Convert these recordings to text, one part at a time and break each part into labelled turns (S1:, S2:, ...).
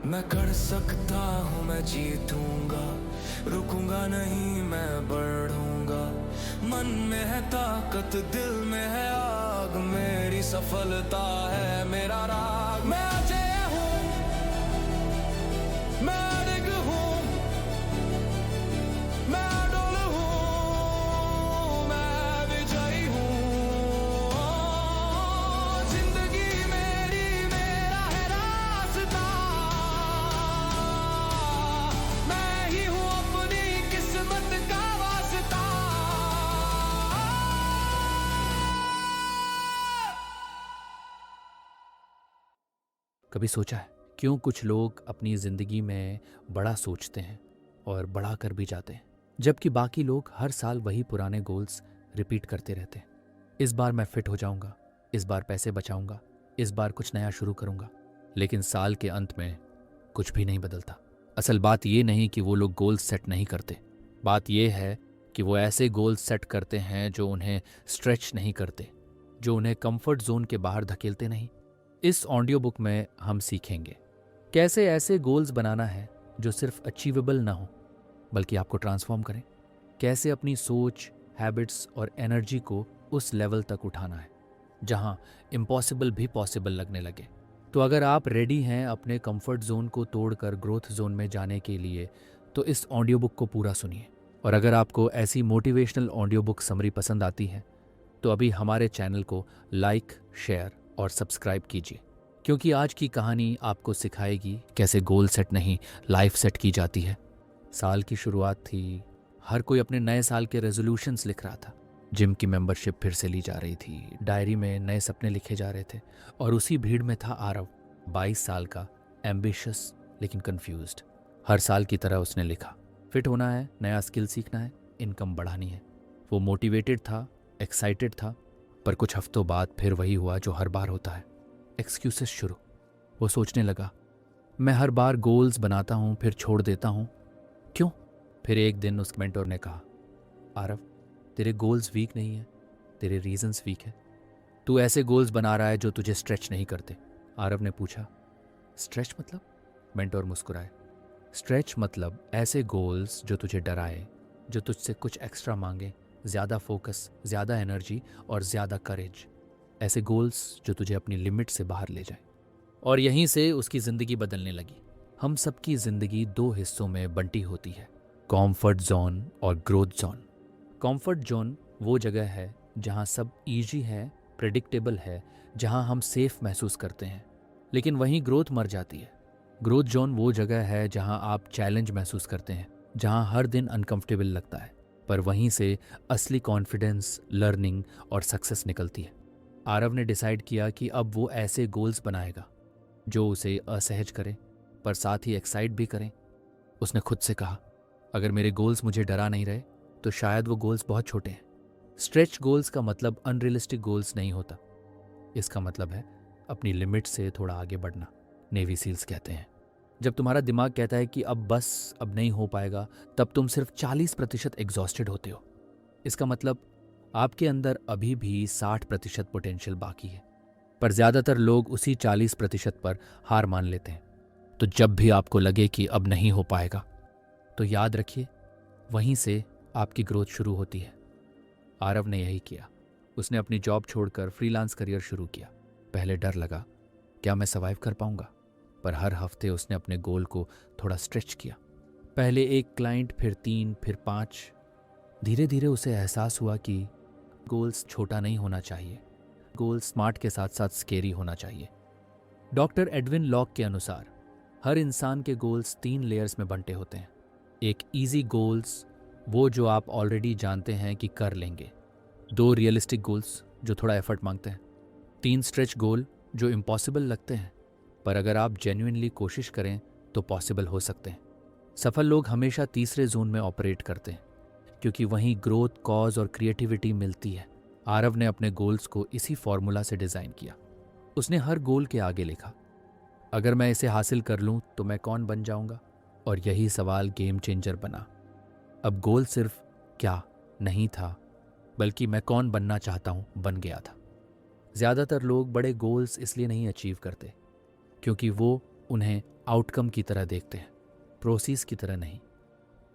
S1: मैं कर सकता हूँ, मैं जीतूंगा, रुकूंगा नहीं, मैं बढ़ूंगा। मन में है ताकत, दिल में है आग, मेरी सफलता है मेरा राग। मैं अजय हूँ, मैं अड़िग हूँ, मैं अडोल हूँ, मैं विजयी हूँ। जिंदगी मेरी, मेरा है रास्ता, मैं ही हूँ अपनी किस्मत का वास्ता।
S2: कभी सोचा है क्यों कुछ लोग अपनी ज़िंदगी में बड़ा सोचते हैं और बड़ा कर भी जाते हैं, जबकि बाकी लोग हर साल वही पुराने गोल्स रिपीट करते रहते हैं। इस बार मैं फिट हो जाऊंगा, इस बार पैसे बचाऊंगा, इस बार कुछ नया शुरू करूंगा, लेकिन साल के अंत में कुछ भी नहीं बदलता। असल बात ये नहीं कि वो लोग गोल्स सेट नहीं करते, बात ये है कि वो ऐसे गोल्स सेट करते हैं जो उन्हें स्ट्रेच नहीं करते, जो उन्हें कंफर्ट जोन के बाहर धकेलते नहीं। इस ऑडियो बुक में हम सीखेंगे कैसे ऐसे गोल्स बनाना है जो सिर्फ अचीवेबल ना हो बल्कि आपको ट्रांसफॉर्म करें, कैसे अपनी सोच, हैबिट्स और एनर्जी को उस लेवल तक उठाना है जहां इम्पॉसिबल भी पॉसिबल लगने लगे। तो अगर आप रेडी हैं अपने कंफर्ट जोन को तोड़कर ग्रोथ जोन में जाने के लिए तो इस ऑडियो बुक को पूरा सुनिए। और अगर आपको ऐसी मोटिवेशनल ऑडियो बुक समरी पसंद आती है तो अभी हमारे चैनल को लाइक, शेयर और सब्सक्राइब कीजिए, क्योंकि आज की कहानी आपको सिखाएगी कैसे गोल सेट नहीं लाइफ सेट की जाती है। साल की शुरुआत थी, हर कोई अपने नए साल के रेजोल्यूशंस लिख रहा था। जिम की मेंबरशिप फिर से ली जा रही थी, डायरी में नए सपने लिखे जा रहे थे और उसी भीड़ में था आरव, 22 साल का, एम्बिशियस लेकिन कंफ्यूज्ड। हर साल की तरह उसने लिखा, फिट होना है, नया स्किल सीखना है, इनकम बढ़ानी है। वो मोटिवेटेड था, एक्साइटेड था, पर कुछ हफ्तों बाद फिर वही हुआ जो हर बार होता है, एक्सक्यूजेस शुरू। वो सोचने लगा, मैं हर बार गोल्स बनाता हूँ फिर छोड़ देता हूँ, क्यों? फिर एक दिन उस मेंटोर ने कहा, आरव, तेरे गोल्स वीक नहीं है, तेरे रीजंस वीक है। तू ऐसे गोल्स बना रहा है जो तुझे स्ट्रेच नहीं करते। आरव ने पूछा, स्ट्रेच मतलब? मेंटोर मुस्कुराए, स्ट्रेच मतलब ऐसे गोल्स जो तुझे डराए, जो तुझसे कुछ एक्स्ट्रा मांगे, ज़्यादा फोकस, ज़्यादा एनर्जी और ज़्यादा करेज। ऐसे गोल्स जो तुझे अपनी लिमिट से बाहर ले जाए। और यहीं से उसकी ज़िंदगी बदलने लगी। हम सबकी ज़िंदगी दो हिस्सों में बंटी होती है, कॉम्फर्ट जोन और ग्रोथ जोन। कॉम्फर्ट जोन वो जगह है जहाँ सब ईजी है, प्रेडिक्टेबल है, जहाँ हम सेफ महसूस करते हैं। लेकिन वहीं ग्रोथ मर जाती है। ग्रोथ जोन वो जगह है जहाँ आप चैलेंज महसूस करते हैं, जहाँ हर दिन अनकंफर्टेबल लगता है, पर वहीं से असली कॉन्फिडेंस, लर्निंग और सक्सेस निकलती है। आरव ने डिसाइड किया कि अब वो ऐसे गोल्स बनाएगा जो उसे असहज करें पर साथ ही एक्साइट भी करें। उसने खुद से कहा, अगर मेरे गोल्स मुझे डरा नहीं रहे तो शायद वो गोल्स बहुत छोटे हैं। स्ट्रेच गोल्स का मतलब अनरियलिस्टिक गोल्स नहीं होता, इसका मतलब है अपनी लिमिट से थोड़ा आगे बढ़ना। नेवी सील्स कहते हैं, जब तुम्हारा दिमाग कहता है कि अब बस, अब नहीं हो पाएगा, तब तुम सिर्फ 40% एग्जॉस्टेड होते हो। इसका मतलब आपके अंदर अभी भी 60% पोटेंशियल बाकी है, पर ज़्यादातर लोग उसी 40% पर हार मान लेते हैं। तो जब भी आपको लगे कि अब नहीं हो पाएगा तो याद रखिए, वहीं से आपकी ग्रोथ शुरू होती है। आरव ने यही किया। उसने अपनी जॉब छोड़कर फ्रीलांस करियर शुरू किया। पहले डर लगा, क्या मैं सर्वाइव कर पाऊंगा? पर हर हफ्ते उसने अपने गोल को थोड़ा स्ट्रेच किया। पहले 1 क्लाइंट, फिर 3, फिर 5। धीरे धीरे उसे एहसास हुआ कि गोल्स छोटा नहीं होना चाहिए, गोल्स स्मार्ट के साथ साथ स्केरी होना चाहिए। डॉक्टर एडविन लॉक के अनुसार हर इंसान के गोल्स 3 लेयर्स में बंटे होते हैं। एक इजी गोल्स, वो जो आप ऑलरेडी जानते हैं कि कर लेंगे। 2 रियलिस्टिक गोल्स जो थोड़ा एफर्ट मांगते हैं। 3 स्ट्रेच गोल जो इम्पॉसिबल लगते हैं पर अगर आप जेन्युइनली कोशिश करें तो पॉसिबल हो सकते हैं। सफल लोग हमेशा तीसरे जोन में ऑपरेट करते हैं क्योंकि वहीं ग्रोथ, कॉज और क्रिएटिविटी मिलती है। आरव ने अपने गोल्स को इसी फॉर्मूला से डिज़ाइन किया। उसने हर गोल के आगे लिखा, अगर मैं इसे हासिल कर लूं तो मैं कौन बन जाऊंगा? और यही सवाल गेम चेंजर बना। अब गोल सिर्फ क्या नहीं था, बल्कि मैं कौन बनना चाहता हूं बन गया था। ज़्यादातर लोग बड़े गोल्स इसलिए नहीं अचीव करते क्योंकि वो उन्हें आउटकम की तरह देखते हैं, प्रोसेस की तरह नहीं।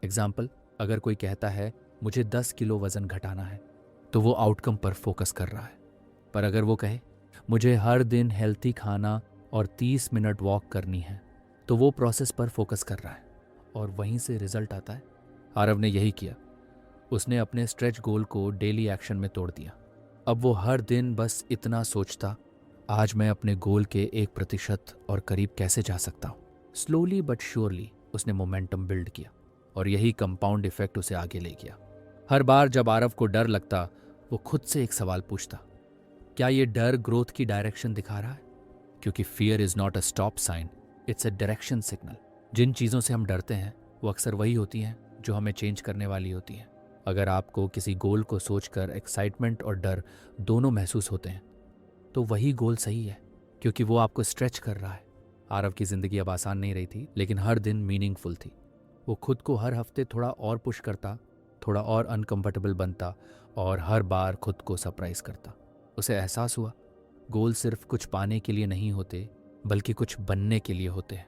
S2: एग्जाम्पल, अगर कोई कहता है मुझे 10 किलो वज़न घटाना है, तो वो आउटकम पर फोकस कर रहा है। पर अगर वो कहे मुझे हर दिन हेल्थी खाना और 30 मिनट वॉक करनी है, तो वो प्रोसेस पर फोकस कर रहा है और वहीं से रिजल्ट आता है। आरव ने यही किया। उसने अपने स्ट्रेच गोल को डेली एक्शन में तोड़ दिया। अब वो हर दिन बस इतना सोचता, आज मैं अपने गोल के 1% और करीब कैसे जा सकता हूँ। स्लोली बट श्योरली उसने मोमेंटम बिल्ड किया और यही कंपाउंड इफेक्ट उसे आगे ले गया। हर बार जब आरव को डर लगता, वो खुद से एक सवाल पूछता, क्या ये डर ग्रोथ की डायरेक्शन दिखा रहा है? क्योंकि fear is not a stop sign, it's a direction signal. जिन चीज़ों से हम डरते हैं वो अक्सर वही होती हैं जो हमें चेंज करने वाली होती हैं। अगर आपको किसी गोल को सोचकर एक्साइटमेंट और डर दोनों महसूस होते हैं, तो वही गोल सही है, क्योंकि वो आपको स्ट्रेच कर रहा है। आरव की ज़िंदगी अब आसान नहीं रही थी, लेकिन हर दिन मीनिंगफुल थी। वो खुद को हर हफ्ते थोड़ा और पुश करता, थोड़ा और अनकंफर्टेबल बनता और हर बार खुद को सरप्राइज करता। उसे एहसास हुआ, गोल सिर्फ कुछ पाने के लिए नहीं होते, बल्कि कुछ बनने के लिए होते हैं।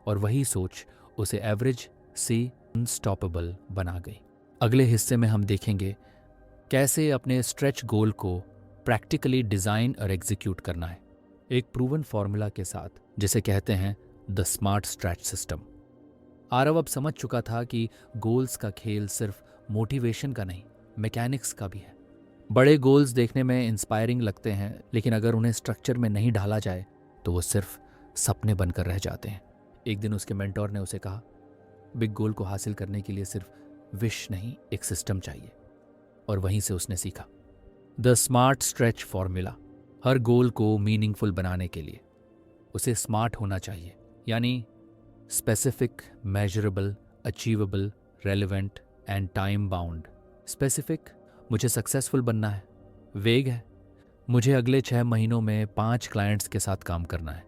S2: और वही सोच उसे एवरेज से अनस्टॉपेबल बना गई। अगले हिस्से में हम देखेंगे कैसे अपने स्ट्रेच गोल को प्रैक्टिकली डिज़ाइन और एग्जीक्यूट करना है, एक प्रूवन फॉर्मूला के साथ, जिसे कहते हैं the smart stretch system. Aarav अब समझ चुका था कि गोल्स का खेल सिर्फ मोटिवेशन का नहीं, मैकेनिक्स का भी है। बड़े गोल्स देखने में इंस्पायरिंग लगते हैं, लेकिन अगर उन्हें स्ट्रक्चर में नहीं ढाला जाए तो वो सिर्फ सपने बनकर रह जाते हैं। एक दिन उसके मेंटोर ने उसे कहा, बिग गोल को हासिल करने के लिए सिर्फ विश नहीं, एक सिस्टम चाहिए। और वहीं से उसने सीखा द स्मार्ट स्ट्रेच फॉर्मूला। हर गोल को मीनिंगफुल बनाने के लिए उसे स्मार्ट होना चाहिए, यानी specific, measurable, achievable, relevant and time bound. Specific, मुझे सक्सेसफुल बनना है। वेग है, मुझे अगले 6 महीनों में 5 क्लाइंट्स के साथ काम करना है।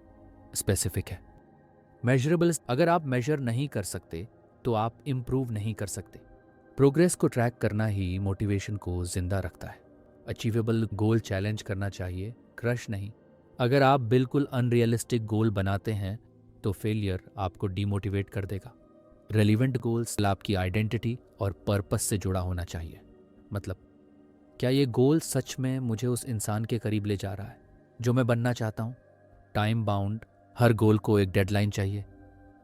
S2: स्पेसिफिक है। मेजरेबल, अगर आप मेजर नहीं कर सकते तो आप इम्प्रूव नहीं कर सकते। प्रोग्रेस को ट्रैक करना ही मोटिवेशन को जिंदा रखता है। अचीवेबल, गोल चैलेंज करना चाहिए, क्रश नहीं। अगर आप बिल्कुल अनरियलिस्टिक गोल बनाते हैं तो फेलियर आपको डिमोटिवेट कर देगा। रेलिवेंट गोल्स आपकी आइडेंटिटी और पर्पस से जुड़ा होना चाहिए। मतलब, क्या ये गोल सच में मुझे उस इंसान के करीब ले जा रहा है जो मैं बनना चाहता हूँ? टाइम बाउंड, हर गोल को एक डेडलाइन चाहिए,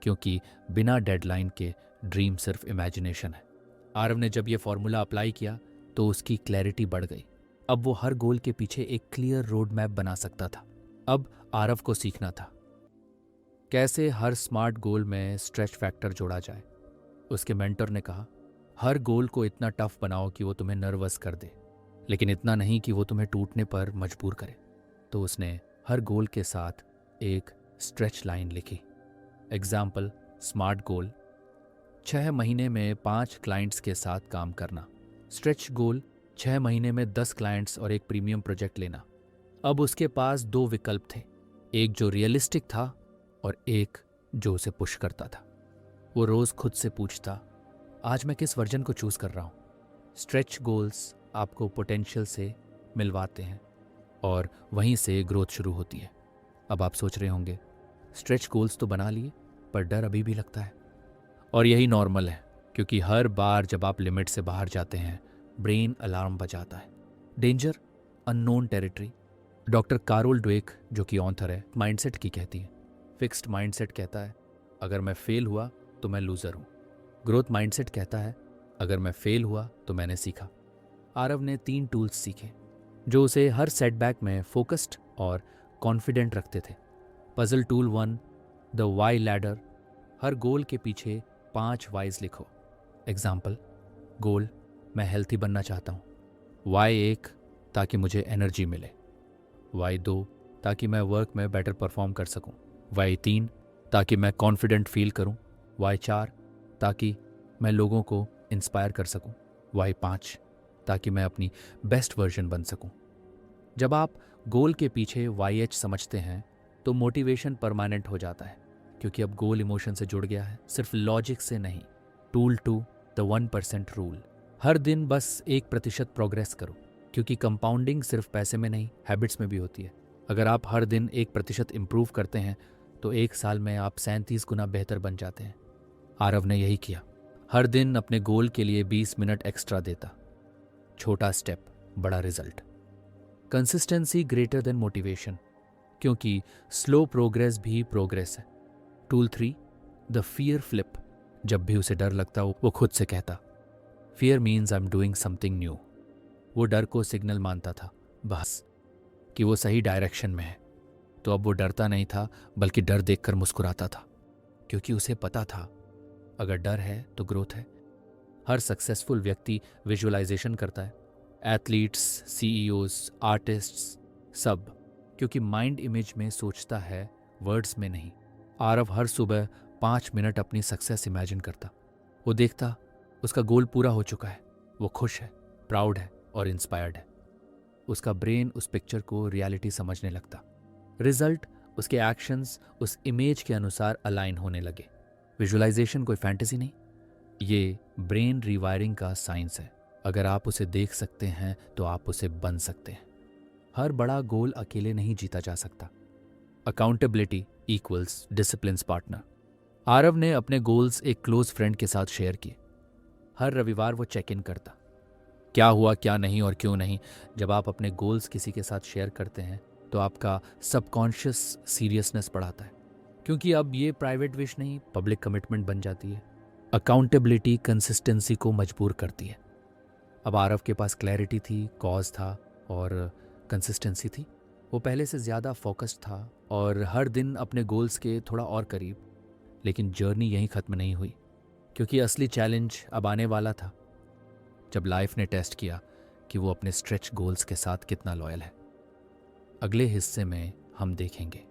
S2: क्योंकि बिना डेडलाइन के ड्रीम सिर्फ इमेजिनेशन है। आरव ने जब ये फॉर्मूला अप्लाई किया तो उसकी क्लैरिटी बढ़ गई। अब वो हर गोल के पीछे एक क्लियर रोड मैप बना सकता था। अब आरव को सीखना था कैसे हर स्मार्ट गोल में स्ट्रेच फैक्टर जोड़ा जाए। उसके मेंटर ने कहा, हर गोल को इतना टफ बनाओ कि वो तुम्हें नर्वस कर दे, लेकिन इतना नहीं कि वो तुम्हें टूटने पर मजबूर करे। तो उसने हर गोल के साथ एक स्ट्रेच लाइन लिखी। एग्जाम्पल, स्मार्ट गोल 6 महीने में 5 क्लाइंट्स के साथ काम करना। स्ट्रेच गोल 6 महीने में 10 क्लाइंट्स और एक प्रीमियम प्रोजेक्ट लेना। अब उसके पास 2 विकल्प थे, एक जो रियलिस्टिक था और एक जो उसे पुश करता था। वो रोज खुद से पूछता, आज मैं किस वर्जन को चूज कर रहा हूँ। स्ट्रेच गोल्स आपको पोटेंशियल से मिलवाते हैं और वहीं से ग्रोथ शुरू होती है। अब आप सोच रहे होंगे, स्ट्रेच गोल्स तो बना लिए पर डर अभी भी लगता है। और यही नॉर्मल है, क्योंकि हर बार जब आप लिमिट से बाहर जाते हैं, ब्रेन अलार्म बजाता है। Danger, unknown territory. Doctor Carol Dweck, जो कि ऑथर है, माइंडसेट की कहती है। फिक्स्ड माइंडसेट कहता है, अगर मैं फेल हुआ तो मैं लूज़र हूँ। ग्रोथ माइंडसेट कहता है, अगर मैं फेल हुआ तो मैंने सीखा। आरव ने 3 टूल्स सीखे जो उसे हर सेटबैक में फोकस्ड और कॉन्फिडेंट रखते थे। Puzzle tool 1, the why ladder. हर गोल के पीछे 5 वाइज लिखो। एग्जाम्पल, गोल, मैं हेल्थी बनना चाहता हूँ। वाई 1, ताकि मुझे एनर्जी मिले। वाई 2, ताकि मैं वर्क में बेटर परफॉर्म कर सकूँ। वाई 3, ताकि मैं कॉन्फिडेंट फील करूँ। वाई 4, ताकि मैं लोगों को इंस्पायर कर सकूँ। वाई 5, ताकि मैं अपनी बेस्ट वर्जन बन सकूँ। जब आप गोल के पीछे वाई एच समझते हैं तो मोटिवेशन परमानेंट हो जाता है, क्योंकि अब गोल इमोशन से जुड़ गया है, सिर्फ लॉजिक से नहीं। Tool 2, the 1% rule. हर दिन बस 1% प्रोग्रेस करो, क्योंकि कंपाउंडिंग सिर्फ पैसे में नहीं, हैबिट्स में भी होती है। अगर आप हर दिन 1% इम्प्रूव करते हैं तो 1 साल में आप 37 गुना बेहतर बन जाते हैं। आरव ने यही किया। हर दिन अपने गोल के लिए 20 मिनट एक्स्ट्रा देता। छोटा स्टेप, बड़ा result. Consistency greater than motivation, क्योंकि स्लो प्रोग्रेस भी प्रोग्रेस है। Tool 3, the fear flip. जब भी उसे डर लगता वो खुद से कहता, fear means I am doing something new. वो डर को सिग्नल मानता था, बस, कि वो सही डायरेक्शन में है। तो अब वो डरता नहीं था, बल्कि डर देखकर मुस्कुराता था, क्योंकि उसे पता था अगर डर है तो ग्रोथ है। हर सक्सेसफुल व्यक्ति विजुअलाइजेशन करता है, एथलीट्स, सीईओज, आर्टिस्ट्स, सब, क्योंकि माइंड इमेज में सोचता है, वर्ड्स में नहीं। आरव हर सुबह 5 मिनट अपनी सक्सेस इमेजिन करता। वो देखता उसका गोल पूरा हो चुका है। वो खुश है, प्राउड है और इंस्पायर्ड है। उसका ब्रेन उस पिक्चर को रियलिटी समझने लगता। रिजल्ट, उसके एक्शंस उस इमेज के अनुसार अलाइन होने लगे। विजुअलाइजेशन कोई फैंटेसी नहीं, ये ब्रेन रीवायरिंग का साइंस है। अगर आप उसे देख सकते हैं तो आप उसे बन सकते हैं। हर बड़ा गोल अकेले नहीं जीता जा सकता। Accountability equals disciplines partner. Aarav ने अपने गोल्स एक क्लोज फ्रेंड के साथ शेयर किए। हर रविवार वो चेक इन करता, क्या हुआ, क्या नहीं और क्यों नहीं। जब आप अपने गोल्स किसी के साथ शेयर करते हैं तो आपका सबकॉन्शियस सीरियसनेस बढ़ाता है, क्योंकि अब ये प्राइवेट विश नहीं, पब्लिक कमिटमेंट बन जाती है। अकाउंटेबिलिटी कंसिस्टेंसी को मजबूर करती है। अब आरव के पास क्लैरिटी थी, कॉज था और कंसिस्टेंसी थी। वो पहले से ज़्यादा फोकस्ड था और हर दिन अपने गोल्स के थोड़ा और करीब। लेकिन जर्नी यहीं ख़त्म नहीं हुई, क्योंकि असली चैलेंज अब आने वाला था, जब लाइफ ने टेस्ट किया कि वो अपने स्ट्रेच गोल्स के साथ कितना लॉयल है। अगले हिस्से में हम देखेंगे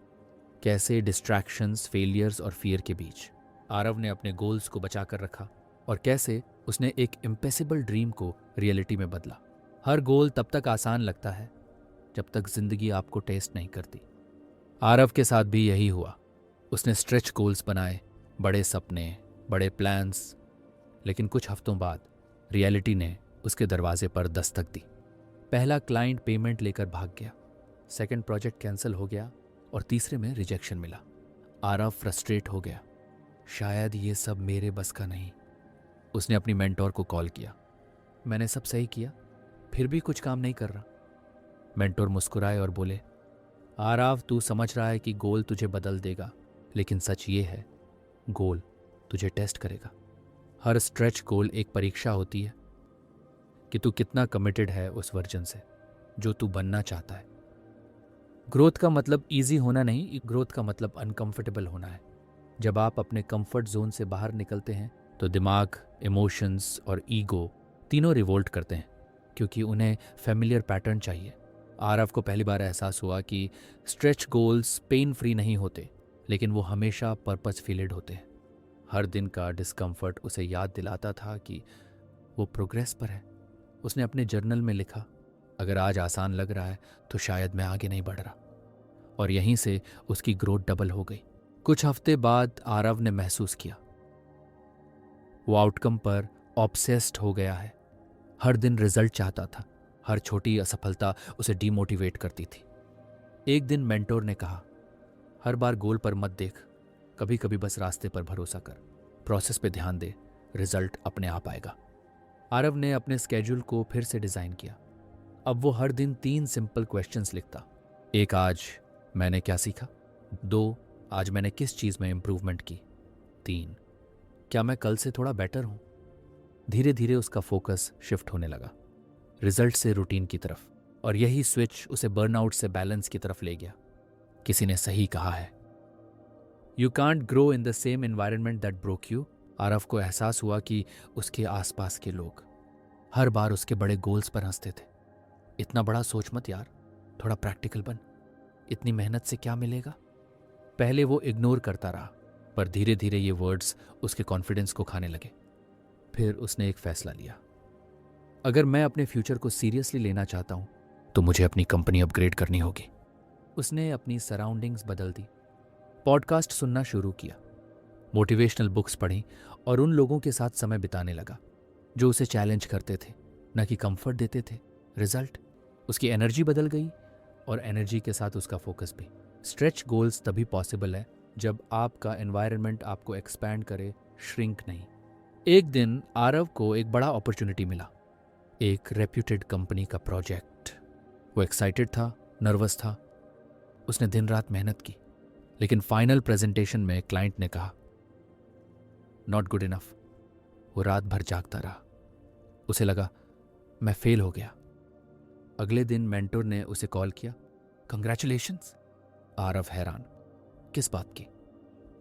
S2: कैसे डिस्ट्रैक्शंस, फेलियर्स और फियर के बीच आरव ने अपने गोल्स को बचा कर रखा और कैसे उसने एक इम्पॉसिबल ड्रीम को रियलिटी में बदला। हर गोल तब तक आसान लगता है जब तक जिंदगी आपको टेस्ट नहीं करती। आरव के साथ भी यही हुआ। उसने स्ट्रेच गोल्स बनाए, बड़े सपने, बड़े प्लान्स, लेकिन कुछ हफ्तों बाद रियलिटी ने उसके दरवाजे पर दस्तक दी। पहला क्लाइंट पेमेंट लेकर भाग गया, सेकंड प्रोजेक्ट कैंसिल हो गया और तीसरे में रिजेक्शन मिला। आरव फ्रस्ट्रेट हो गया, शायद ये सब मेरे बस का नहीं। उसने अपनी मेंटोर को कॉल किया, मैंने सब सही किया, फिर भी कुछ काम नहीं कर रहा। मेंटोर मुस्कुराए और बोले, आरव, तू समझ रहा है कि गोल तुझे बदल देगा, लेकिन सच ये है, गोल तुझे टेस्ट करेगा। हर स्ट्रेच गोल एक परीक्षा होती है कि तू कितना कमिटेड है उस वर्जन से जो तू बनना चाहता है। ग्रोथ का मतलब इजी होना नहीं, ग्रोथ का मतलब अनकंफर्टेबल होना है। जब आप अपने कंफर्ट जोन से बाहर निकलते हैं तो दिमाग, इमोशंस और ईगो तीनों रिवोल्ट करते हैं, क्योंकि उन्हें फैमिलियर पैटर्न चाहिए। आरव को पहली बार एहसास हुआ कि स्ट्रेच गोल्स पेन फ्री नहीं होते, लेकिन वो हमेशा पर्पस फील्ड होते हैं। हर दिन का डिस्कम्फर्ट उसे याद दिलाता था कि वो प्रोग्रेस पर है। उसने अपने जर्नल में लिखा, अगर आज आसान लग रहा है तो शायद मैं आगे नहीं बढ़ रहा। और यहीं से उसकी ग्रोथ डबल हो गई। कुछ हफ्ते बाद आरव ने महसूस किया वो आउटकम पर ऑब्सेस्ड हो गया है। हर दिन रिजल्ट चाहता था। हर छोटी असफलता उसे डीमोटिवेट करती थी। एक दिन मेंटोर ने कहा, हर बार गोल पर मत देख, कभी कभी बस रास्ते पर भरोसा कर, प्रोसेस पे ध्यान दे, रिजल्ट अपने आप आएगा। आरव ने अपने स्केड्यूल को फिर से डिज़ाइन किया। अब वो हर दिन 3 सिंपल क्वेश्चंस लिखता। 1, आज मैंने क्या सीखा। 2, आज मैंने किस चीज़ में इम्प्रूवमेंट की। 3, क्या मैं कल से थोड़ा बेटर हूँ। धीरे धीरे उसका फोकस शिफ्ट होने लगा, रिजल्ट से रूटीन की तरफ, और यही स्विच उसे बर्नआउट से बैलेंस की तरफ ले गया। किसी ने सही कहा है, you can't grow in the same environment that broke you. Aarav को एहसास हुआ कि उसके आसपास के लोग हर बार उसके बड़े गोल्स पर हंसते थे। इतना बड़ा सोच मत यार, थोड़ा प्रैक्टिकल बन, इतनी मेहनत से क्या मिलेगा। पहले वो इग्नोर करता रहा, पर धीरे धीरे ये वर्ड्स उसके कॉन्फिडेंस को खाने लगे। फिर उसने एक फैसला लिया, अगर मैं अपने फ्यूचर को सीरियसली लेना चाहता हूं तो मुझे अपनी कंपनी अपग्रेड करनी होगी। उसने अपनी सराउंडिंग्स बदल दी, पॉडकास्ट सुनना शुरू किया, मोटिवेशनल बुक्स पढ़ी और उन लोगों के साथ समय बिताने लगा जो उसे चैलेंज करते थे, न कि कंफर्ट देते थे। रिजल्ट, उसकी एनर्जी बदल गई और एनर्जी के साथ उसका फोकस भी। स्ट्रेच गोल्स तभी पॉसिबल है जब आपका एनवायरनमेंट आपको एक्सपैंड करे, श्रिंक नहीं। एक दिन आरव को एक बड़ा अपॉर्चुनिटी मिला, एक रेप्यूटेड कंपनी का प्रोजेक्ट। वो एक्साइटेड था, नर्वस था, उसने दिन रात मेहनत की, लेकिन फाइनल प्रेजेंटेशन में क्लाइंट ने कहा नॉट गुड इनफ। वो रात भर जागता रहा, उसे लगा मैं फेल हो गया। अगले दिन मेंटोर ने उसे कॉल किया, कंग्रेचुलेशंस। आरव हैरान, किस बात की?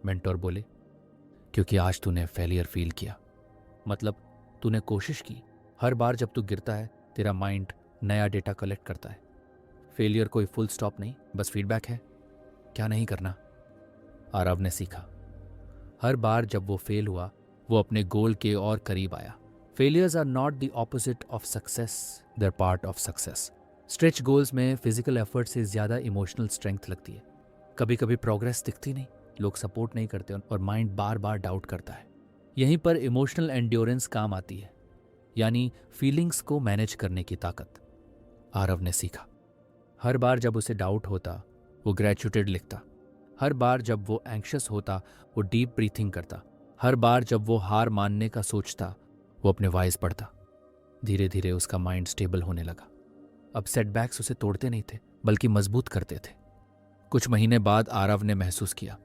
S2: मेंटोर बोले, क्योंकि आज तूने फेलियर फील किया। मतलब तूने कोशिश की, हर बार जब तू गिरता है तेरा माइंड नया डेटा कलेक्ट करता है। फेलियर कोई फुल स्टॉप नहीं, बस फीडबैक है। क्या नहीं करना? आरव ने सीखा। हर बार जब वो फेल हुआ, वो अपने गोल के और करीब आया। Failures are not the opposite of success, they are part of success. Stretch goals में फिजिकल एफर्ट से ज़्यादा इमोशनल स्ट्रेंथ लगती है। कभी कभी प्रोग्रेस दिखती नहीं, लोग सपोर्ट नहीं करते और माइंड बार बार डाउट करता है। यहीं पर इमोशनल एंड्योरेंस काम आती है, यानी फीलिंग्स को मैनेज करने की ताकत। आरव ने सीखा। हर बार जब उसे डाउट होता, वो ग्रेजुएटेड लिखता। हर बार जब वो एंग्शियस होता, वो डीप ब्रीथिंग करता। हर बार जब वो हार मानने का सोचता, वो अपने वाइज पढ़ता। धीरे धीरे उसका माइंड स्टेबल होने लगा। अब सेटबैक्स उसे तोड़ते नहीं थे, बल्कि मजबूत करते थे। कुछ महीने बाद आरव ने महसूस किया,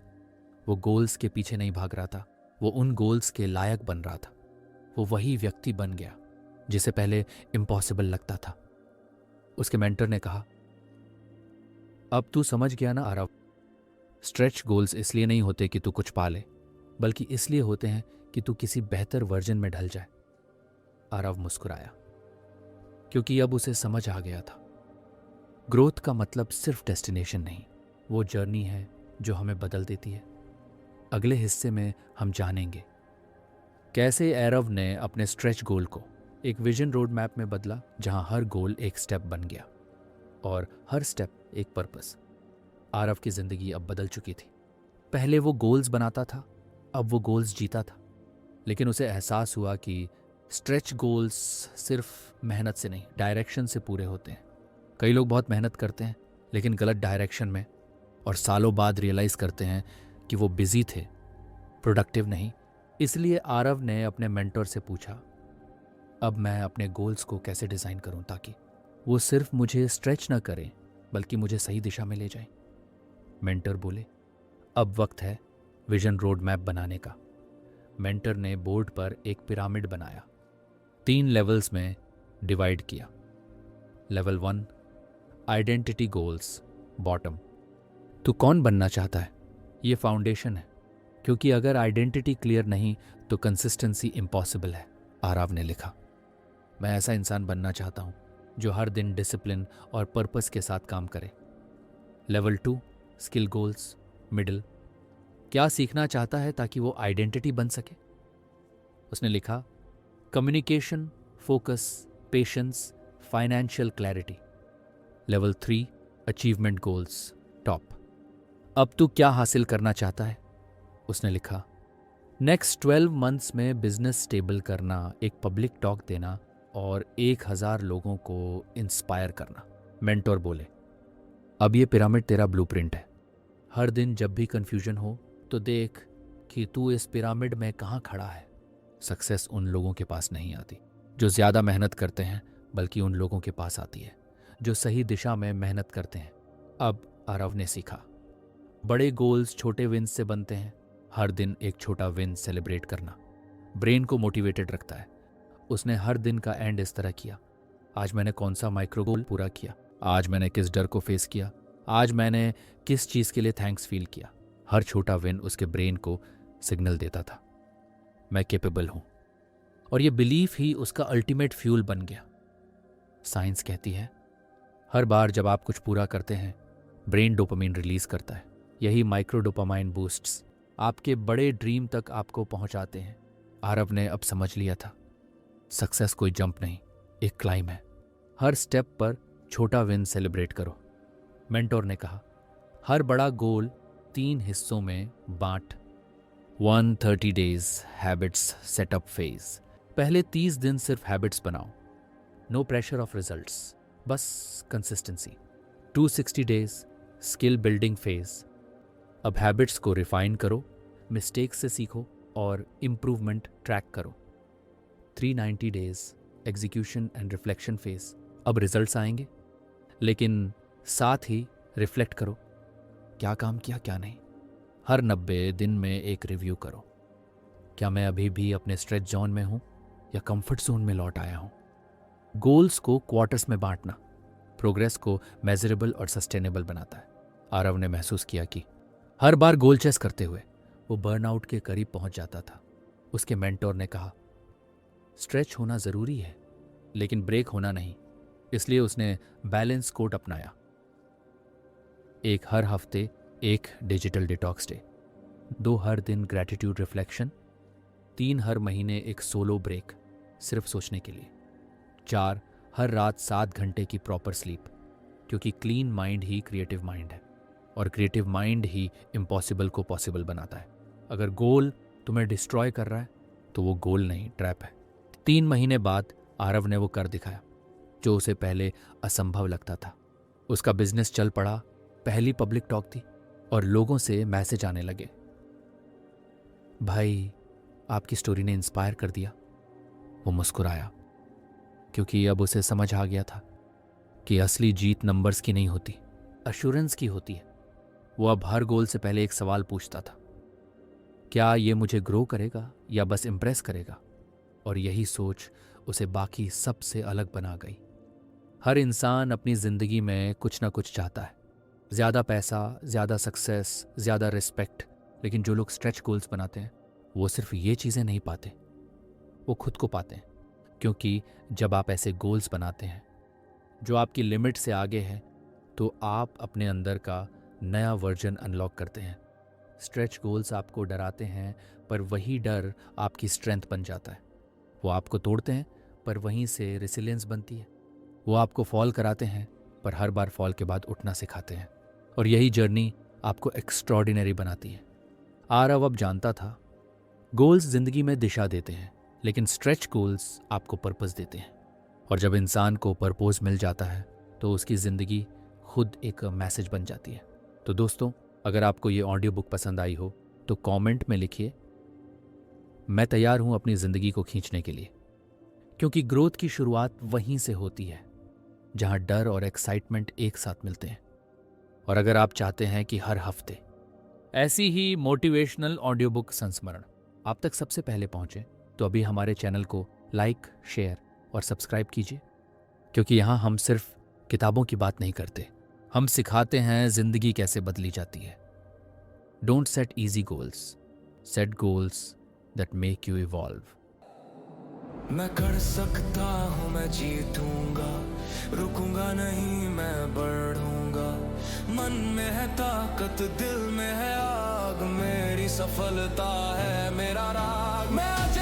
S2: वो गोल्स के पीछे नहीं भाग रहा था, वो उन गोल्स के लायक बन रहा था। वो वही व्यक्ति बन गया जिसे पहले इम्पॉसिबल लगता था। उसके मेंटर ने कहा, अब तू समझ गया ना आरव, स्ट्रेच गोल्स इसलिए नहीं होते कि तू कुछ पा ले, बल्कि इसलिए होते हैं कि तू किसी बेहतर वर्जन में ढल जाए। आरव मुस्कुराया, क्योंकि अब उसे समझ आ गया था, ग्रोथ का मतलब सिर्फ डेस्टिनेशन नहीं, वो जर्नी है जो हमें बदल देती है। अगले हिस्से में हम जानेंगे कैसे आरव ने अपने स्ट्रेच गोल को एक विजन रोड मैप में बदला, जहां हर गोल एक स्टेप बन गया और हर स्टेप एक पर्पस। आरव की जिंदगी अब बदल चुकी थी। पहले वो गोल्स बनाता था, अब वो गोल्स जीता था। लेकिन उसे एहसास हुआ कि स्ट्रेच गोल्स सिर्फ मेहनत से नहीं, डायरेक्शन से पूरे होते हैं। कई लोग बहुत मेहनत करते हैं, लेकिन गलत डायरेक्शन में, और सालों बाद रियलाइज करते हैं कि वो बिजी थे, प्रोडक्टिव नहीं। इसलिए आरव ने अपने मेंटर से पूछा, अब मैं अपने गोल्स को कैसे डिज़ाइन करूं ताकि वो सिर्फ मुझे स्ट्रेच ना करें, बल्कि मुझे सही दिशा में ले जाएं। मेंटर बोले, अब वक्त है विजन रोड मैप बनाने का। मेंटर ने बोर्ड पर एक पिरामिड बनाया, 3 लेवल्स में डिवाइड किया। Level 1 identity goals, bottom. तू कौन बनना चाहता है, ये फाउंडेशन है, क्योंकि अगर आइडेंटिटी क्लियर नहीं तो कंसिस्टेंसी इम्पॉसिबल है। आरव ने लिखा, मैं ऐसा इंसान बनना चाहता हूं जो हर दिन डिसिप्लिन और पर्पस के साथ काम करे। Level 2 skill goals, middle. क्या सीखना चाहता है ताकि वो आइडेंटिटी बन सके। उसने लिखा, communication, focus, patience, financial clarity. Level 3 achievement goals, top. अब तू क्या हासिल करना चाहता है। उसने लिखा, नेक्स्ट 12 मंथ्स में बिजनेस स्टेबल करना, एक पब्लिक टॉक देना और 1000 लोगों को इंस्पायर करना। मेंटोर बोले, अब ये पिरामिड तेरा ब्लूप्रिंट है। हर दिन जब भी कंफ्यूजन हो तो देख कि तू इस पिरामिड में कहाँ खड़ा है। सक्सेस उन लोगों के पास नहीं आती जो ज़्यादा मेहनत करते हैं, बल्कि उन लोगों के पास आती है जो सही दिशा में मेहनत करते हैं। अब आरव ने सीखा, बड़े गोल्स छोटे विन से बनते हैं। हर दिन एक छोटा विन सेलिब्रेट करना ब्रेन को मोटिवेटेड रखता है। उसने हर दिन का एंड इस तरह किया, आज मैंने कौन सा माइक्रो गोल पूरा किया, आज मैंने किस डर को फेस किया, आज मैंने किस चीज़ के लिए थैंक्स फील किया। हर छोटा विन उसके ब्रेन को सिग्नल देता था, मैं कैपेबल हूं, और ये बिलीफ ही उसका अल्टीमेट फ्यूल बन गया। साइंस कहती है, हर बार जब आप कुछ पूरा करते हैं, ब्रेन डोपामाइन रिलीज करता है। यही माइक्रो डोपामाइन बूस्ट्स आपके बड़े ड्रीम तक आपको पहुंचाते हैं। आरव ने अब समझ लिया था, सक्सेस कोई जंप नहीं, एक क्लाइम है। हर स्टेप पर छोटा विन सेलिब्रेट करो। मेंटोर ने कहा, हर बड़ा गोल 3 हिस्सों में बांट। 130 डेज हैबिट्स सेटअप फेज। पहले 30 दिन सिर्फ हैबिट्स बनाओ, नो प्रेशर ऑफ रिजल्ट्स, बस consistency. 260 days skill building phase. अब हैबिट्स को रिफाइन करो, मिस्टेक्स से सीखो और इम्प्रूवमेंट ट्रैक करो। 390 days execution and reflection phase, अब रिजल्ट्स आएंगे, लेकिन साथ ही रिफ्लेक्ट करो, क्या काम किया क्या नहीं। हर 90 दिन में एक रिव्यू करो, क्या मैं अभी भी अपने स्ट्रेच जोन में हूँ या कंफर्ट जोन में लौट आया हूँ। गोल्स को क्वार्टर्स में बांटना प्रोग्रेस को मेजरेबल और सस्टेनेबल बनाता है। आरव ने महसूस किया कि हर बार गोल चेस करते हुए वो बर्नआउट के करीब पहुंच जाता था। उसके मेंटोर ने कहा, स्ट्रेच होना ज़रूरी है लेकिन ब्रेक होना नहीं। इसलिए उसने बैलेंस कोड अपनाया। एक हर हफ्ते एक डिजिटल डिटॉक्स डे, 2 हर दिन ग्रैटिट्यूड रिफ्लेक्शन, 3 हर महीने एक सोलो ब्रेक सिर्फ सोचने के लिए, 4 हर रात 7 घंटे की प्रॉपर स्लीप, क्योंकि क्लीन माइंड ही क्रिएटिव माइंड है और क्रिएटिव माइंड ही इम्पॉसिबल को पॉसिबल बनाता है। अगर गोल तुम्हें डिस्ट्रॉय कर रहा है तो वो गोल नहीं, ट्रैप है। 3 महीने बाद आरव ने वो कर दिखाया जो उसे पहले असंभव लगता था। उसका बिजनेस चल पड़ा, पहली पब्लिक टॉक थी और लोगों से मैसेज आने लगे, भाई आपकी स्टोरी ने इंस्पायर कर दिया। वो मुस्कुराया क्योंकि अब उसे समझ आ गया था कि असली जीत नंबर्स की नहीं होती, अश्योरेंस की होती है। वो अब हर गोल से पहले एक सवाल पूछता था, क्या ये मुझे ग्रो करेगा या बस इम्प्रेस करेगा? और यही सोच उसे बाकी सबसे अलग बना गई। हर इंसान अपनी ज़िंदगी में कुछ ना कुछ चाहता है, ज़्यादा पैसा, ज़्यादा सक्सेस, ज़्यादा रिस्पेक्ट। लेकिन जो लोग स्ट्रेच गोल्स बनाते हैं वो सिर्फ ये चीज़ें नहीं पाते, वो खुद को पाते हैं। क्योंकि जब आप ऐसे गोल्स बनाते हैं जो आपकी लिमिट से आगे है तो आप अपने अंदर का नया वर्जन अनलॉक करते हैं। स्ट्रेच गोल्स आपको डराते हैं पर वही डर आपकी स्ट्रेंथ बन जाता है। वो आपको तोड़ते हैं पर वहीं से रेसिलियंस बनती है। वो आपको फॉल कराते हैं पर हर बार फॉल के बाद उठना सिखाते हैं और यही जर्नी आपको एक्स्ट्रॉर्डिनरी बनाती है। आरव अब जानता था, गोल्स जिंदगी में दिशा देते हैं लेकिन स्ट्रेच गोल्स आपको पर्पस देते हैं। और जब इंसान को पर्पस मिल जाता है तो उसकी ज़िंदगी खुद एक मैसेज बन जाती है। तो दोस्तों, अगर आपको ये ऑडियो बुक पसंद आई हो तो कमेंट में लिखिए, मैं तैयार हूं अपनी ज़िंदगी को खींचने के लिए। क्योंकि ग्रोथ की शुरुआत वहीं से होती है जहां डर और एक्साइटमेंट एक साथ मिलते हैं। और अगर आप चाहते हैं कि हर हफ्ते ऐसी ही मोटिवेशनल ऑडियो बुक संस्मरण आप तक सबसे पहले पहुंचे तो अभी हमारे चैनल को लाइक, शेयर और सब्सक्राइब कीजिए। क्योंकि यहाँ हम सिर्फ किताबों की बात नहीं करते, हम सिखाते हैं जिंदगी कैसे बदली जाती है। Don't set easy goals, set goals that make you evolve.
S1: मैं कर सकता हूँ, मैं जीतूंगा, रुकूंगा नहीं, मैं बढ़ूंगा। मन में है ताकत, दिल में है आग, मेरी सफलता है मेरा राग। मैं